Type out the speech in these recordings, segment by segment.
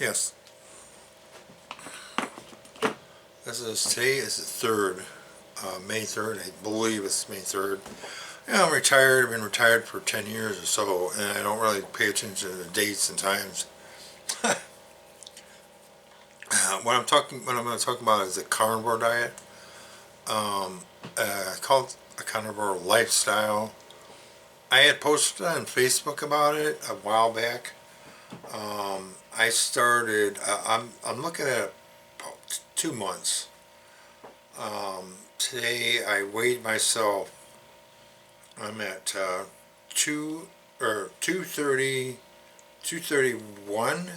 Yes, today is the 3rd, May 3rd, I believe it's May 3rd. Yeah, I'm retired. I've been retired for 10 years or so, and I don't really pay attention to the dates and times. What I'm going to talk about is the carnivore diet. I call it a carnivore lifestyle. I had posted on Facebook about it a while back. I started. I'm looking at 2 months. Today I weighed myself. I'm at 230, 231.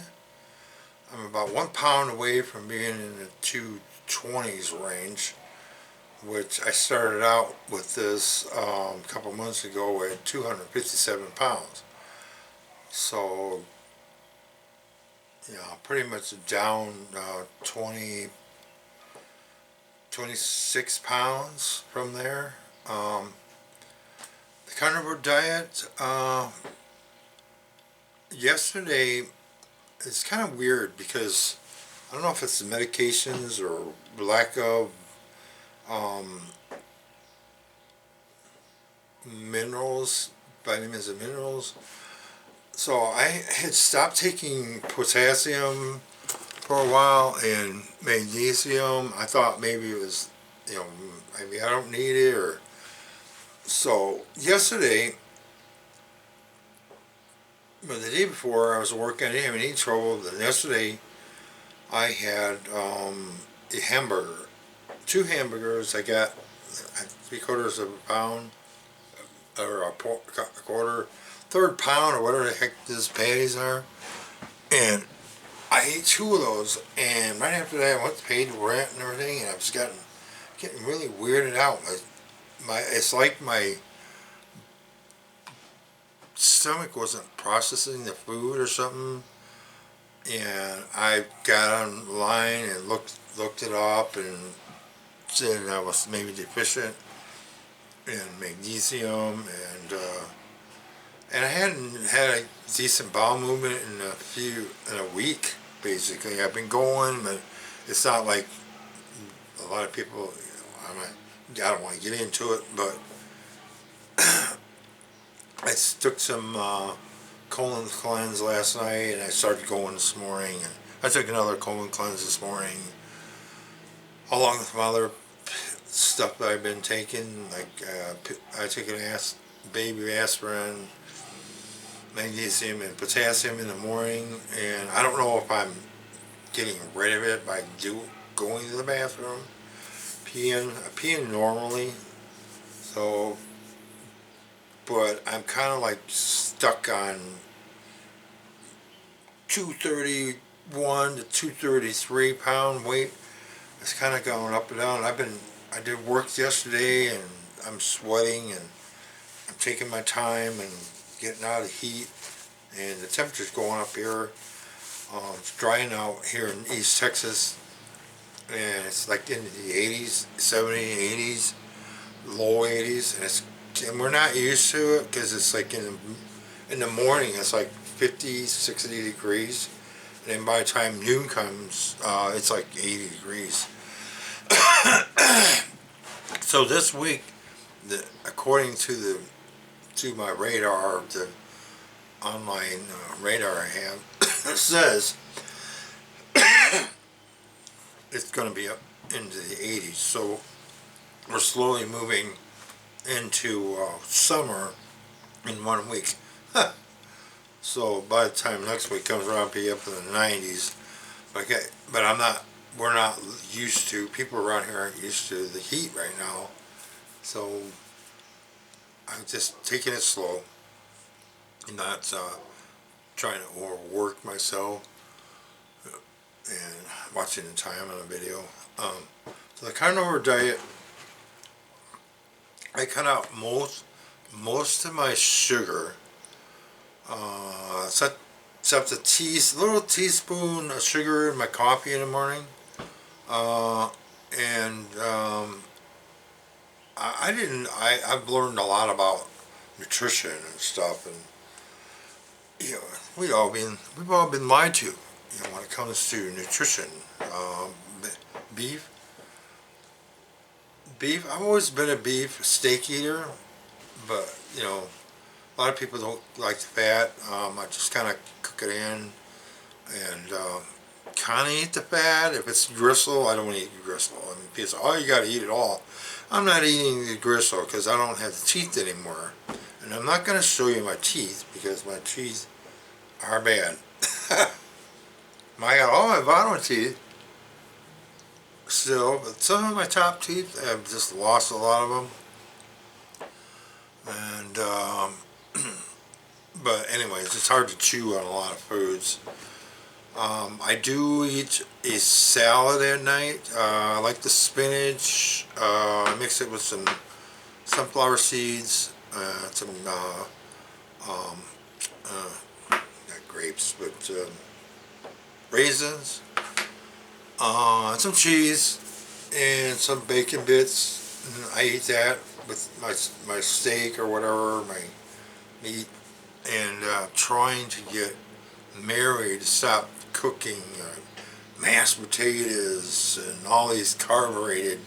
I'm about 1 pound away from being in the 220s range, which I started out with this a couple months ago at 257 pounds. So, pretty much down 26 pounds from there. The carnivore diet, yesterday, it's kind of weird because I don't know if it's the medications or lack of um, minerals, vitamins and minerals. So I had stopped taking potassium for a while and magnesium. I thought maybe it was, maybe I don't need it or so. Yesterday, but the day before I was working, I didn't have any trouble. Then yesterday, I had a hamburger, 2 hamburgers. I got 3/4 of a pound, or a quarter, third pound, or whatever the heck these patties are. And I ate 2 of those. And right after that, I went to pay the rent and everything. And I was getting really weirded out. It's like my stomach wasn't processing the food or something, and I got online and looked it up and said I was maybe deficient in magnesium, and I hadn't had a decent bowel movement in a week. Basically, I've been going, but it's not like a lot of people. I don't want to get into it, but I took some colon cleanse last night, and I started going this morning. And I took another colon cleanse this morning, along with some other stuff that I've been taking. Like I took baby aspirin, magnesium, and potassium in the morning. And I don't know if I'm getting rid of it by going to the bathroom, peeing normally. So. But I'm kind of like stuck on 231 to 233 pound weight. It's kind of going up and down. I did work yesterday, and I'm sweating, and I'm taking my time and getting out of the heat, and the temperature's going up here. It's drying out here in East Texas, and it's like in the 80s, 70, 80s, low 80s, and we're not used to it because it's like in the morning it's like 50, 60 degrees, and then by the time noon comes, it's like 80 degrees. So this week, according to my radar, the online radar I have, it says it's going to be up into the 80s. So we're slowly moving into summer in 1 week. So by the time next week comes around, I'll be up in the 90s. Okay, but we're not used to, people around here aren't used to the heat right now. So I'm just taking it slow, and not trying to overwork myself and watching the time on a video. So the carnivore diet, I cut out most of my sugar, except a little teaspoon of sugar in my coffee in the morning, and I've learned a lot about nutrition and stuff, and we've all been lied to. when it comes to nutrition. Beef, I've always been a beef steak eater, but a lot of people don't like the fat. I just kind of cook it in and kind of eat the fat. If it's gristle, I don't eat gristle. I mean, people say, oh, you got to eat it all. I'm not eating the gristle because I don't have the teeth anymore. And I'm not going to show you my teeth because my teeth are bad. I got all my bottom teeth still, but some of my top teeth, I've just lost a lot of them. And, but anyways, it's hard to chew on a lot of foods. I do eat a salad at night. I like the spinach. I mix it with some sunflower seeds, some not grapes, but raisins, some cheese, and some bacon bits. And I eat that with my steak or whatever, my meat, and trying to get Mary to stop cooking mashed potatoes and all these carbonated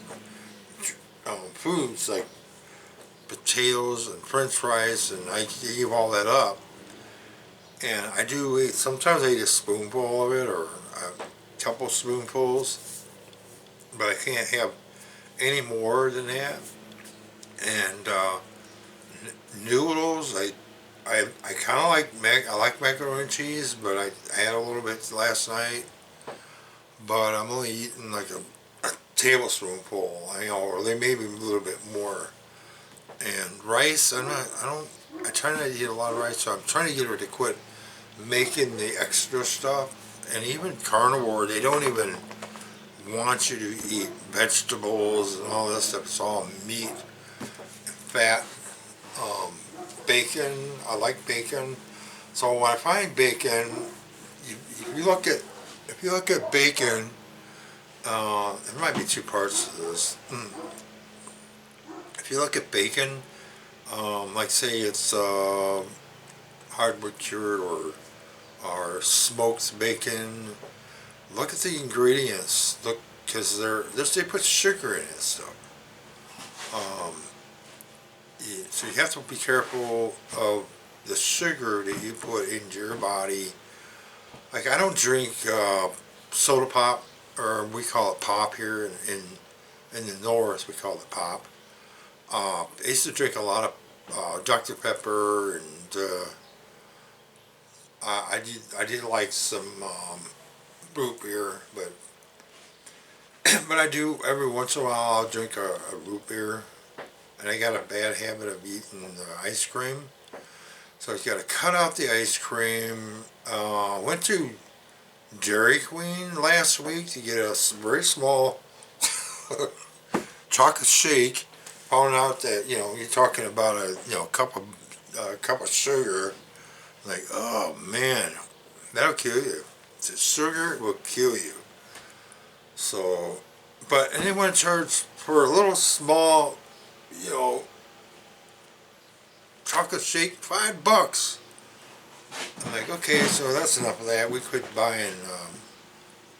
foods like potatoes and french fries, and I give all that up. And I do eat, sometimes I eat a spoonful of it or a couple spoonfuls, but I can't have any more than that. And noodles, I kind of like I like macaroni and cheese, but I had a little bit last night. But I'm only eating like a tablespoonful, or they maybe a little bit more. And rice, I try not to eat a lot of rice, so I'm trying to get her to quit making the extra stuff. And even carnivore, they don't even want you to eat vegetables and all this stuff. It's all meat and fat. Bacon, I like bacon. So when I find bacon, if you look at bacon, there might be two parts to this. If you look at bacon, like say it's hardwood cured or smoked bacon, look at the ingredients. Look, because they put sugar in it. So you have to be careful of the sugar that you put into your body. Like I don't drink soda pop, or we call it pop here in the north. We call it pop. I used to drink a lot of Dr. Pepper, and I did like some root beer, but but I do every once in a while I'll drink a root beer. And I got a bad habit of eating ice cream, so I got to cut out the ice cream. Went to Dairy Queen last week to get a very small chocolate shake. Found out that you're talking about a cup of sugar. Like, oh man, that'll kill you. The sugar will kill you. So, and they want to charge for a little small, chocolate shake, $5. I'm like, okay, so that's enough of that. We quit buying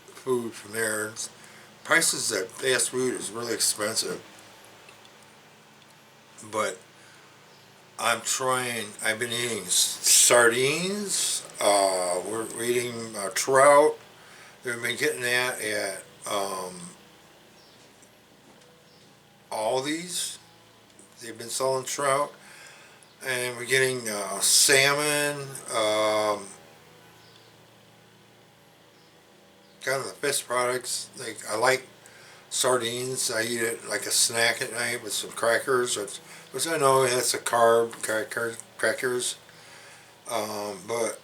food from there. Prices at fast food is really expensive. But I've been eating sardines, we're eating trout. We've been getting that at Aldi's. They've been selling trout, and we're getting salmon, kind of the fish products. Like I like sardines. I eat it like a snack at night with some crackers, which I know that's a crackers. But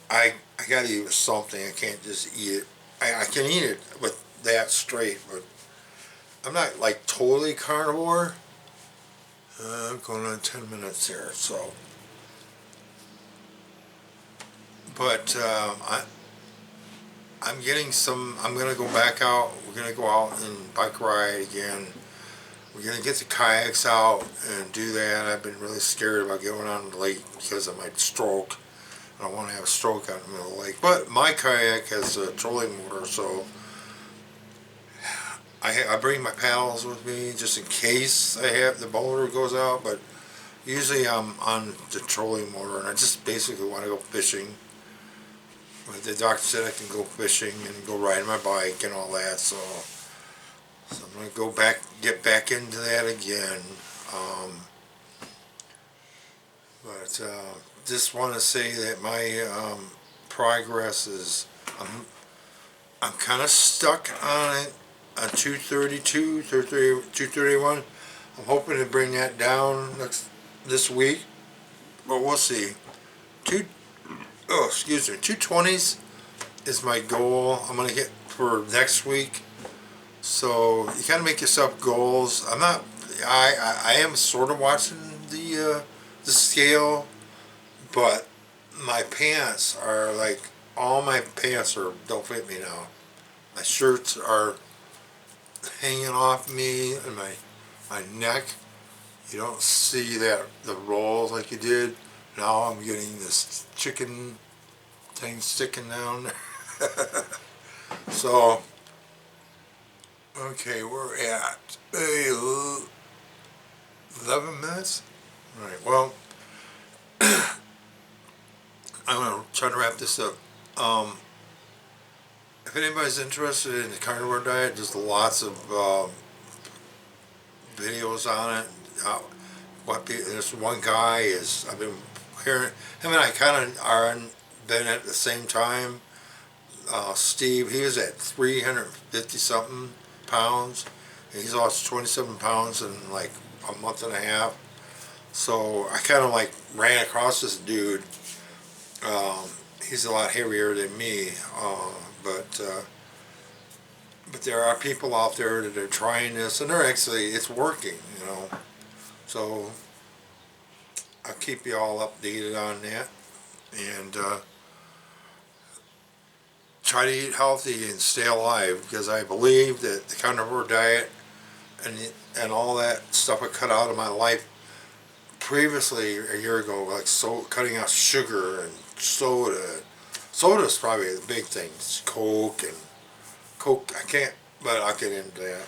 I gotta eat with something. I can't just eat it. I can eat it with that straight, but I'm not like totally carnivore. I'm going on 10 minutes here, so. But I'm getting some. I'm gonna go back out. We're gonna go out and bike ride again. We're gonna get the kayaks out and do that. I've been really scared about going on the lake because of my stroke. I don't want to have a stroke out in the middle of the lake. But my kayak has a trolling motor, so I bring my paddles with me just in case the motor goes out. But usually I'm on the trolling motor, and I just basically want to go fishing. But the doctor said I can go fishing and go riding my bike and all that, so I'm going to get back into that again. But just want to say that my progress is, I'm kind of stuck on it, on 232, 231. I'm hoping to bring that down this week, but we'll see. 220s is my goal. I'm going to get for next week. So you gotta make yourself goals. I am sort of watching the scale, but my pants are like, all my pants don't fit me now. My shirts are hanging off me and my neck. You don't see the rolls like you did. Now I'm getting this chicken thing sticking down there. So, okay, we're at 11 minutes. All right, well, I'm going to try to wrap this up. If anybody's interested in the carnivore diet, there's lots of videos on it. There's one guy I've been hearing, him and I kind of been at the same time. Steve, he was at 350 something pounds, and he's lost 27 pounds in like a month and a half. So I kind of like ran across this dude. He's a lot heavier than me, but there are people out there that are trying this, and it's working, you know. So I'll keep you all updated on that, and try to eat healthy and stay alive, because I believe that the carnivore diet and all that stuff I cut out of my life previously a year ago, like cutting out sugar and soda. Soda is probably the big thing. It's Coke, I can't, but I'll get into that.